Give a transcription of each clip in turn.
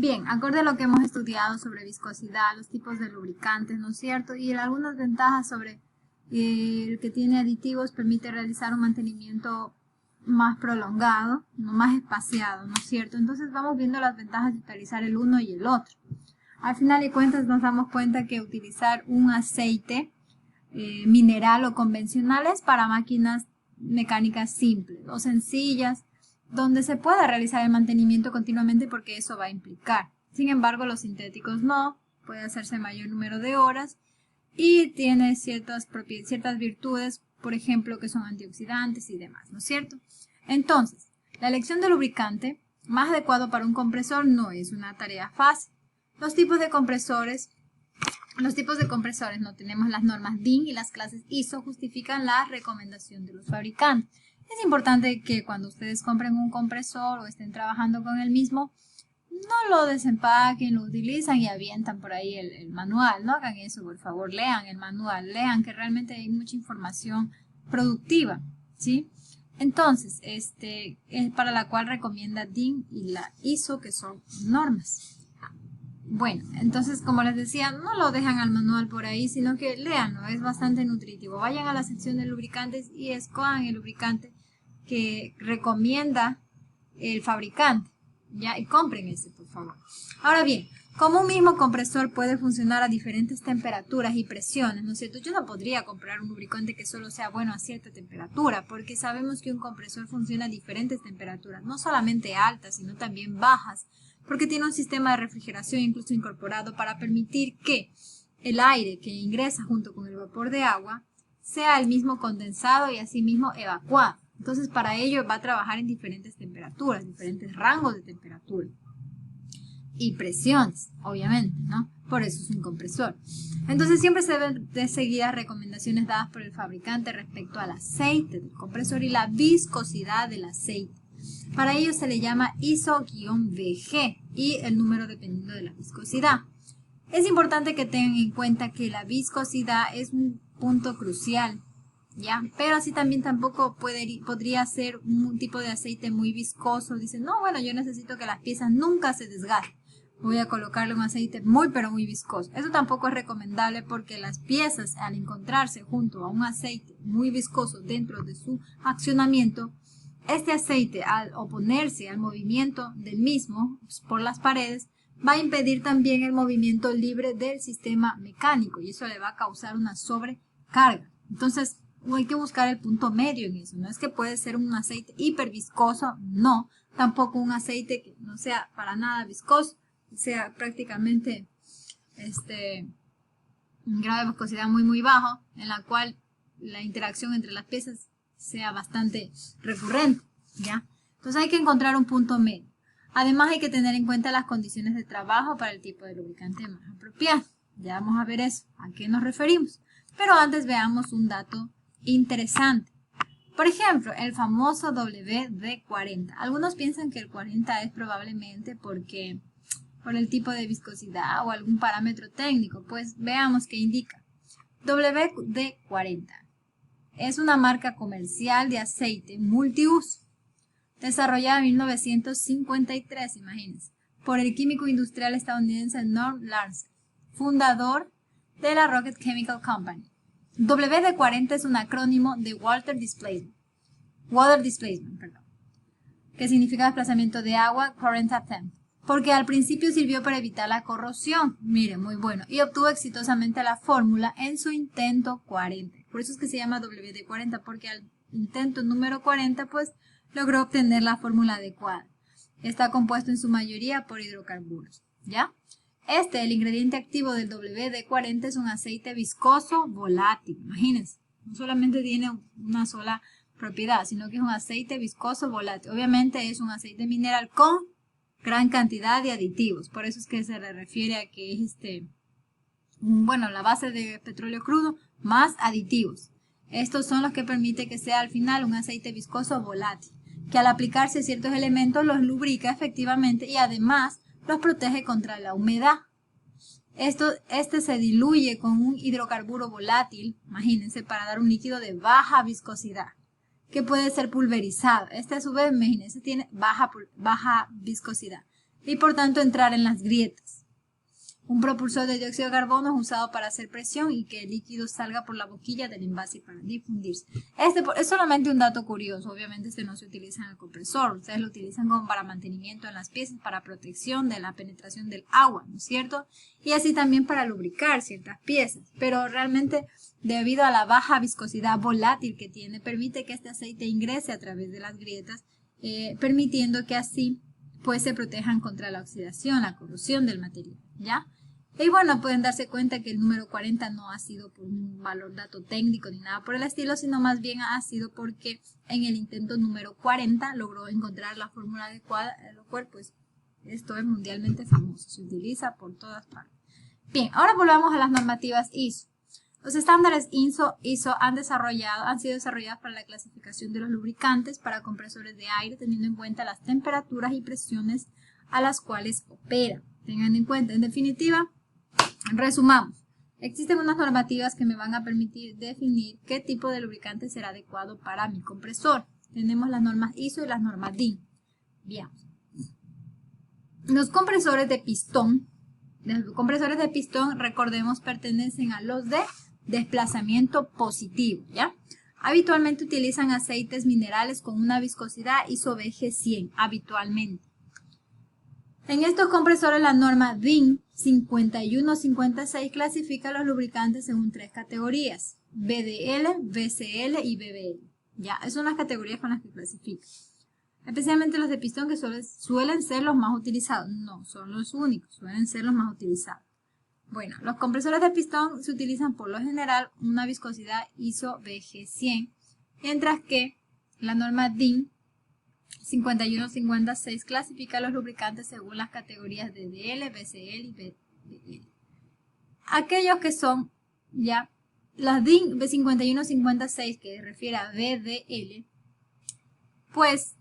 Bien, acorde a lo que hemos estudiado sobre viscosidad, los tipos de lubricantes, ¿no es cierto? Y algunas ventajas sobre el que tiene aditivos permite realizar un mantenimiento más prolongado, no más espaciado, ¿no es cierto? Entonces vamos viendo las ventajas de utilizar el uno y el otro. Al final de cuentas nos damos cuenta que utilizar un aceite mineral o convencional es para máquinas mecánicas simples o sencillas, donde se pueda realizar el mantenimiento continuamente porque eso va a implicar. Sin embargo, los sintéticos no, puede hacerse mayor número de horas y tiene ciertas virtudes, por ejemplo, que son antioxidantes y demás, ¿no es cierto? Entonces, la elección del lubricante más adecuado para un compresor no es una tarea fácil. Los tipos de compresores no tenemos las normas DIN y las clases ISO justifican la recomendación de los fabricantes. Es importante que cuando ustedes compren un compresor o estén trabajando con el mismo, no lo desempaquen, lo utilizan y avientan por ahí el manual. No hagan eso, por favor, lean el manual, lean que realmente hay mucha información productiva, ¿sí? Entonces, es para la cual recomienda DIN y la ISO, que son normas. Bueno, entonces, como les decía, no lo dejan al manual por ahí, sino que léanlo, es bastante nutritivo. Vayan a la sección de lubricantes y escojan el lubricante que recomienda el fabricante, ¿ya? Y compren ese, por favor. Ahora bien, como un mismo compresor puede funcionar a diferentes temperaturas y presiones, ¿no es cierto? Yo no podría comprar un lubricante que solo sea bueno a cierta temperatura, porque sabemos que un compresor funciona a diferentes temperaturas, no solamente altas, sino también bajas, porque tiene un sistema de refrigeración incluso incorporado para permitir que el aire que ingresa junto con el vapor de agua sea el mismo condensado y asimismo evacuado. Entonces, para ello va a trabajar en diferentes temperaturas, diferentes rangos de temperatura y presiones, obviamente, ¿no? Por eso es un compresor. Entonces, siempre se deben de seguir las recomendaciones dadas por el fabricante respecto al aceite del compresor y la viscosidad del aceite. Para ello se le llama ISO-VG y el número dependiendo de la viscosidad. Es importante que tengan en cuenta que la viscosidad es un punto crucial, ¿ya? Pero así también tampoco podría ser un tipo de aceite muy viscoso. Dicen, no, bueno, yo necesito que las piezas nunca se desgasten. Voy a colocarle un aceite pero muy viscoso. Eso tampoco es recomendable porque las piezas, al encontrarse junto a un aceite muy viscoso dentro de su accionamiento, este aceite, al oponerse al movimiento del mismo por las paredes, va a impedir también el movimiento libre del sistema mecánico y eso le va a causar una sobrecarga. Entonces, hay que buscar el punto medio en eso. No es que puede ser un aceite hiperviscoso, no. Tampoco un aceite que no sea para nada viscoso, sea prácticamente un grado de viscosidad muy bajo, en la cual la interacción entre las piezas sea bastante recurrente, ¿ya? Entonces hay que encontrar un punto medio. Además hay que tener en cuenta las condiciones de trabajo para el tipo de lubricante más apropiado. Ya vamos a ver eso, a qué nos referimos. Pero antes veamos un dato interesante. Por ejemplo, el famoso WD-40. Algunos piensan que el 40 es probablemente por el tipo de viscosidad o algún parámetro técnico. Pues veamos qué indica. WD-40 es una marca comercial de aceite multiuso, desarrollada en 1953, imagínense, por el químico industrial estadounidense Norm Larsen, fundador de la Rocket Chemical Company. WD-40 es un acrónimo de Water Displacement, que significa desplazamiento de agua, current attempt, porque al principio sirvió para evitar la corrosión, miren, muy bueno, y obtuvo exitosamente la fórmula en su intento 40. Por eso es que se llama WD-40, porque al intento número 40, pues, logró obtener la fórmula adecuada. Está compuesto en su mayoría por hidrocarburos, ¿ya? El ingrediente activo del WD-40 es un aceite viscoso volátil, imagínense, no solamente tiene una sola propiedad, sino que es un aceite viscoso volátil. Obviamente es un aceite mineral con gran cantidad de aditivos, por eso es que se le refiere a que es la base de petróleo crudo más aditivos. Estos son los que permiten que sea al final un aceite viscoso volátil, que al aplicarse a ciertos elementos los lubrica efectivamente y además los protege contra la humedad. Se diluye con un hidrocarburo volátil, imagínense, para dar un líquido de baja viscosidad, que puede ser pulverizado. A su vez, imagínense, tiene baja viscosidad. y por tanto entrar en las grietas. Un propulsor de dióxido de carbono es usado para hacer presión y que el líquido salga por la boquilla del envase para difundirse. Este es solamente un dato curioso, obviamente este no se utiliza en el compresor, ustedes lo utilizan como para mantenimiento en las piezas, para protección de la penetración del agua, ¿no es cierto? Y así también para lubricar ciertas piezas, pero realmente debido a la baja viscosidad volátil que tiene, permite que este aceite ingrese a través de las grietas, permitiendo que así pues se protejan contra la oxidación, la corrosión del material, ¿ya? Y bueno, pueden darse cuenta que el número 40 no ha sido por un valor dato técnico ni nada por el estilo, sino más bien ha sido porque en el intento número 40 logró encontrar la fórmula adecuada, lo cual pues esto es mundialmente famoso, se utiliza por todas partes. Bien, ahora volvamos a las normativas ISO. Los estándares ISO han sido desarrollados para la clasificación de los lubricantes para compresores de aire, teniendo en cuenta las temperaturas y presiones a las cuales operan. Tengan en cuenta, en definitiva, resumamos. Existen unas normativas que me van a permitir definir qué tipo de lubricante será adecuado para mi compresor. Tenemos las normas ISO y las normas DIN. Bien. Los compresores de pistón, recordemos, pertenecen a los de desplazamiento positivo, ¿ya? Habitualmente utilizan aceites minerales con una viscosidad ISO BG100, habitualmente. En estos compresores la norma DIN 5156 clasifica los lubricantes según 3 categorías: BDL, BCL y BBL. Ya, esas son las categorías con las que clasifica. Especialmente los de pistón, que suelen ser los más utilizados. No son los únicos, suelen ser los más utilizados. Bueno, los compresores de pistón se utilizan por lo general una viscosidad ISO BG100, mientras que la norma DIN 5156 clasifica los lubricantes según las categorías de DL, BCL y BBL. Aquellos que son ya las DIN 5156 que refiere a BDL, pues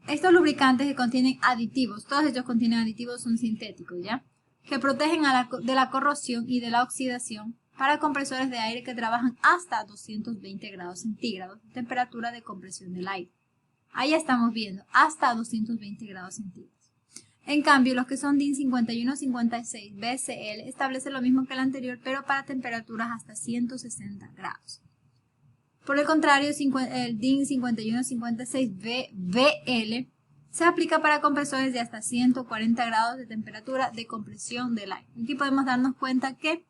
estos lubricantes que contienen aditivos, todos ellos contienen aditivos, son sintéticos, ¿ya? Que protegen de la corrosión y de la oxidación para compresores de aire que trabajan hasta 220 grados centígrados, temperatura de compresión del aire. Ahí estamos viendo, hasta 220 grados centígrados. En cambio, los que son DIN 5156 BCL establecen lo mismo que el anterior, pero para temperaturas hasta 160 grados. Por el contrario, el DIN 5156 BL se aplica para compresores de hasta 140 grados de temperatura de compresión del aire. Aquí podemos darnos cuenta que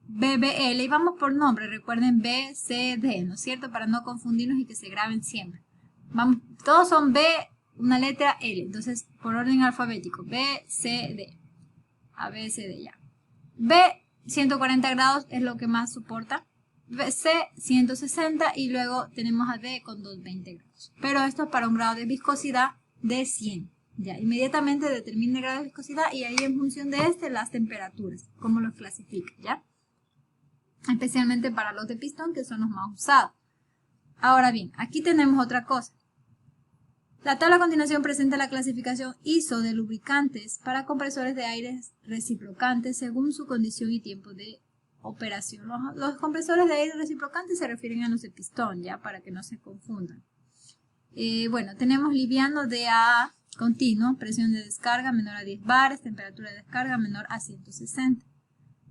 BBL, y vamos por nombre, recuerden BCD, ¿no es cierto? Para no confundirnos y que se graben siempre. Vamos, todos son B, una letra L, entonces por orden alfabético, B, C, D, A, B, C, D, ya. B, 140 grados es lo que más soporta, C, 160 y luego tenemos a D con 220 grados. Pero esto es para un grado de viscosidad de 100. Ya, inmediatamente determina el grado de viscosidad y ahí en función de las temperaturas, cómo los clasifica, ¿ya? Especialmente para los de pistón, que son los más usados. Ahora bien, aquí tenemos otra cosa. La tabla a continuación presenta la clasificación ISO de lubricantes para compresores de aire reciprocantes según su condición y tiempo de operación. Los compresores de aire reciprocantes se refieren a los de pistón, ya, para que no se confundan. Bueno, tenemos liviano DAA continuo, presión de descarga menor a 10 bares, temperatura de descarga menor a 160.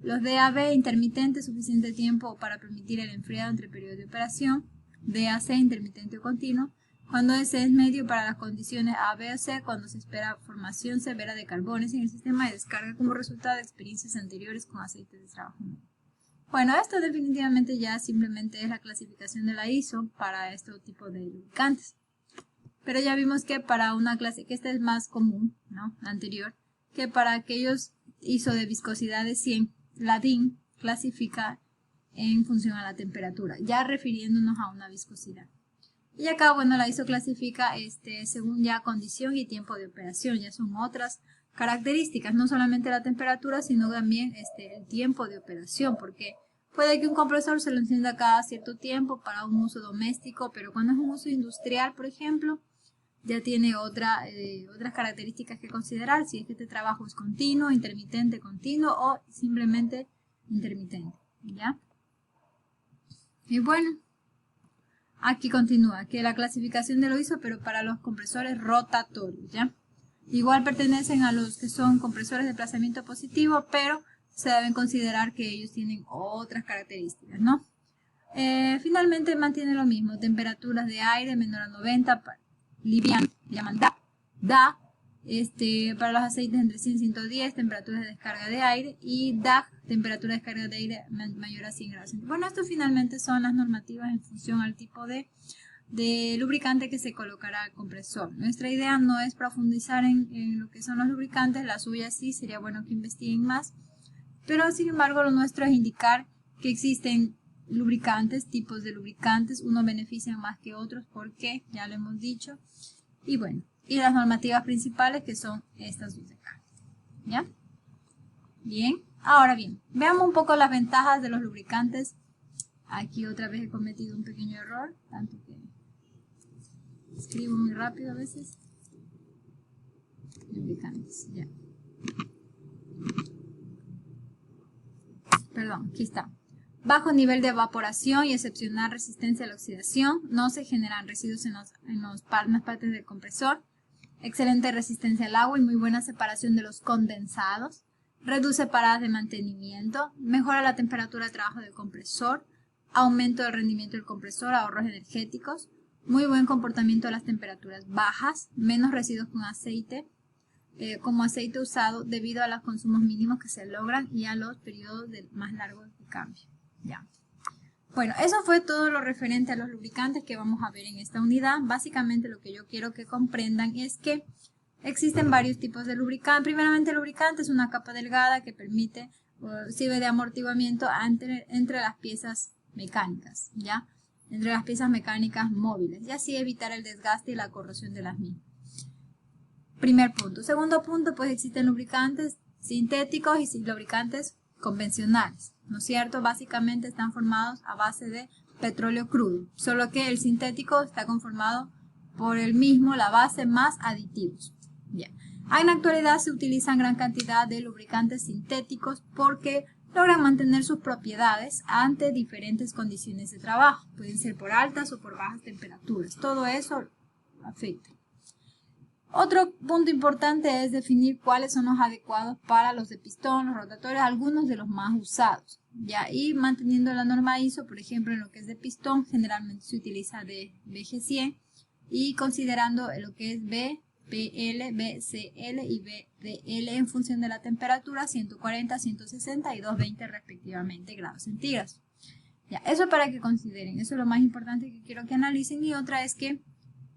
Los DAB intermitente, suficiente tiempo para permitir el enfriado entre periodos de operación. DAC intermitente o continuo, cuando ese es medio para las condiciones A, B o C, cuando se espera formación severa de carbones en el sistema de descarga como resultado de experiencias anteriores con aceites de trabajo. Bueno, esto definitivamente ya simplemente es la clasificación de la ISO para este tipo de lubricantes. Pero ya vimos que para una clase, que esta es más común, ¿no? La anterior, que para aquellos ISO de viscosidad de 100, la DIN clasifica en función a la temperatura, ya refiriéndonos a una viscosidad. Y acá, bueno, la ISO clasifica según ya condición y tiempo de operación, ya son otras características, no solamente la temperatura, sino también el tiempo de operación, porque puede que un compresor se lo encienda cada cierto tiempo para un uso doméstico, pero cuando es un uso industrial, por ejemplo, ya tiene otras características que considerar, si es que este trabajo es continuo, intermitente, continuo o simplemente intermitente, ¿ya? Y bueno, aquí continúa, que la clasificación de lo ISO, pero para los compresores rotatorios, ¿ya? Igual pertenecen a los que son compresores de desplazamiento positivo, pero se deben considerar que ellos tienen otras características, ¿no? Finalmente mantiene lo mismo, temperaturas de aire menor a 90, liviano, llaman DA, para los aceites entre 100 y 110, temperaturas de descarga de aire, y DAG, temperatura de descarga de aire mayor a 100 grados centígrados. Bueno, esto finalmente son las normativas en función al tipo de lubricante que se colocará al compresor. Nuestra idea no es profundizar en lo que son los lubricantes, la suya sí, sería bueno que investiguen más, pero sin embargo lo nuestro es indicar que existen lubricantes, tipos de lubricantes, unos benefician más que otros, porque ya lo hemos dicho, y bueno, y las normativas principales que son estas dos de acá, ¿ya? Bien, ahora bien, veamos un poco las ventajas de los lubricantes. Aquí otra vez he cometido un pequeño error, tanto que escribo muy rápido a veces. Lubricantes, ya. Perdón, aquí está. Bajo nivel de evaporación y excepcional resistencia a la oxidación. No se generan residuos en las partes del compresor. Excelente resistencia al agua y muy buena separación de los condensados. Reduce paradas de mantenimiento. Mejora la temperatura de trabajo del compresor. Aumento del rendimiento del compresor. Ahorros energéticos. Muy buen comportamiento a las temperaturas bajas. Menos residuos con aceite. Como aceite usado debido a los consumos mínimos que se logran y a los periodos más largos de cambio. Ya. Bueno, eso fue todo lo referente a los lubricantes que vamos a ver en esta unidad. Básicamente lo que yo quiero que comprendan es que existen varios tipos de lubricante. Primeramente, el lubricante es una capa delgada que permite, sirve de amortiguamiento entre las piezas mecánicas, ¿ya? Entre las piezas mecánicas móviles, y así evitar el desgaste y la corrosión de las mismas. Primer punto. Segundo punto, pues existen lubricantes sintéticos y lubricantes convencionales, ¿no es cierto? Básicamente están formados a base de petróleo crudo, solo que el sintético está conformado por el mismo, la base más aditivos. Ya. En la actualidad se utilizan gran cantidad de lubricantes sintéticos porque logran mantener sus propiedades ante diferentes condiciones de trabajo. Pueden ser por altas o por bajas temperaturas. Todo eso afecta. Otro punto importante es definir cuáles son los adecuados para los de pistón, los rotatorios, algunos de los más usados. ¿Ya? Y manteniendo la norma ISO, por ejemplo, en lo que es de pistón, generalmente se utiliza de BG100 y considerando lo que es BPL, BCL y BDL en función de la temperatura, 140, 160 y 220 respectivamente grados centígrados. Ya, eso para que consideren, eso es lo más importante que quiero que analicen. Y otra es que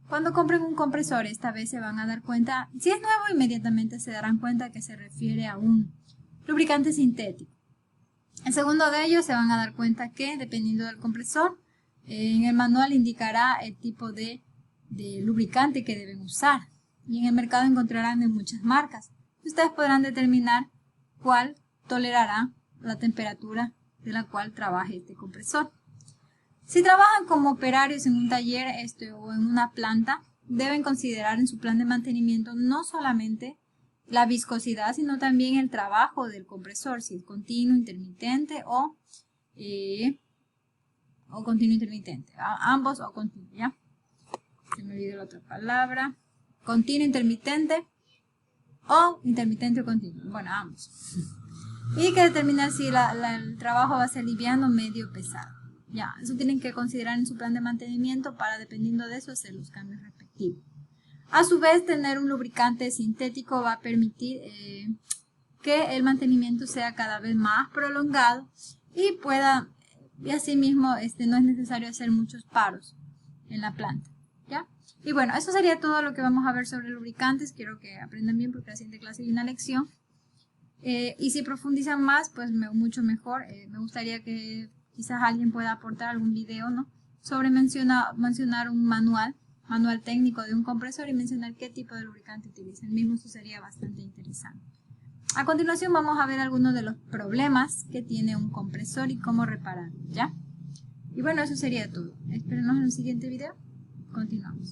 cuando compren un compresor, esta vez se van a dar cuenta, si es nuevo, inmediatamente se darán cuenta que se refiere a un lubricante sintético. El segundo de ellos, se van a dar cuenta que, dependiendo del compresor, en el manual indicará el tipo de lubricante que deben usar. Y en el mercado encontrarán de muchas marcas. Ustedes podrán determinar cuál tolerará la temperatura de la cual trabaje este compresor. Si trabajan como operarios en un taller o en una planta, deben considerar en su plan de mantenimiento no solamente la viscosidad, sino también el trabajo del compresor, si es continuo, intermitente o continuo intermitente. Ambos o continuo, ¿ya? Se me olvidó la otra palabra. Continuo, intermitente o intermitente o continuo. Bueno, ambos. Y hay que determinar si el trabajo va a ser liviano, medio o pesado. Ya, eso tienen que considerar en su plan de mantenimiento para, dependiendo de eso, hacer los cambios respectivos. A su vez, tener un lubricante sintético va a permitir que el mantenimiento sea cada vez más prolongado y asimismo no es necesario hacer muchos paros en la planta, ¿ya? Y bueno, eso sería todo lo que vamos a ver sobre lubricantes. Quiero que aprendan bien porque la siguiente clase hay una lección. Y si profundizan más, pues mucho mejor. Me gustaría que quizás alguien pueda aportar algún video, ¿no? Sobre mencionar un manual técnico de un compresor y mencionar qué tipo de lubricante utiliza. El mismo, eso sería bastante interesante. A continuación vamos a ver algunos de los problemas que tiene un compresor y cómo repararlo, ¿ya? Y bueno, eso sería todo. Espérenos en el siguiente video. Continuamos.